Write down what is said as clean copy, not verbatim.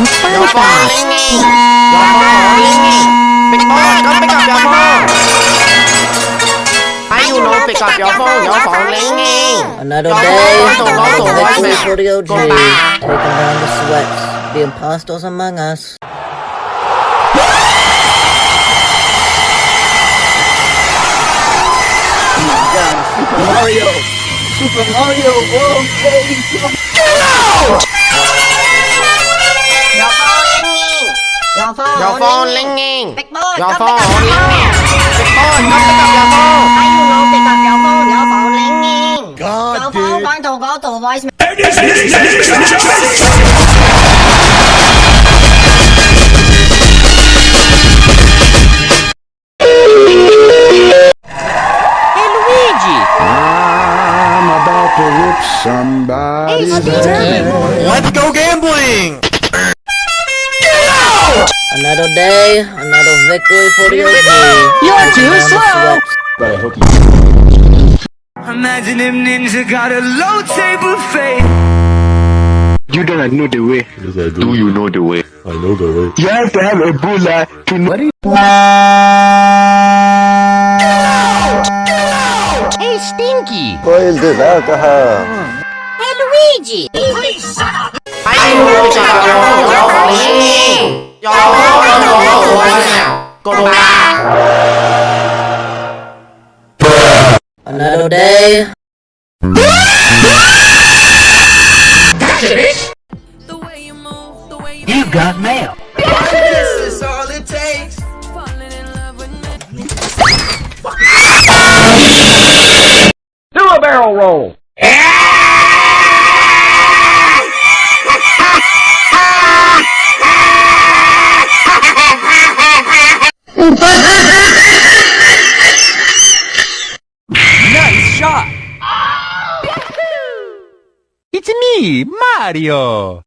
Your phone ringing. Your phone ringing. Big boy, come pick up your phone. How you know pick up your phone? Your phone ringing. Another day, another victory for the OG. Taking down the sweats, the imposters among us. Super Mario World Stage. Get out! Your phone ringing. Big boy, Your come phone pick up your phone. ringing. Big boy, come pick up your phone. How you know pick up your phone? Your phone ringing. God, Your phone going to go to voicemail. Hey Luigi. I'm about to whoop somebody's ass. Let's go gambling. Another day, another victory for the OG. You're too Taking down the slow. sweats. But I hope you. Imagine if ninja got a low table fate. You don't know the way. Yes, I Do you know the way? I know the way. You have to have a bulla to know. Hey Stinky. What is this alcohol? Hey Luigi. Please shut up. How you know pick up your phone? Your phone ringing. Your phone. Go back. Another day. You got mail. This is all it takes. Do a barrel roll. Nice shot. It's me, Mario.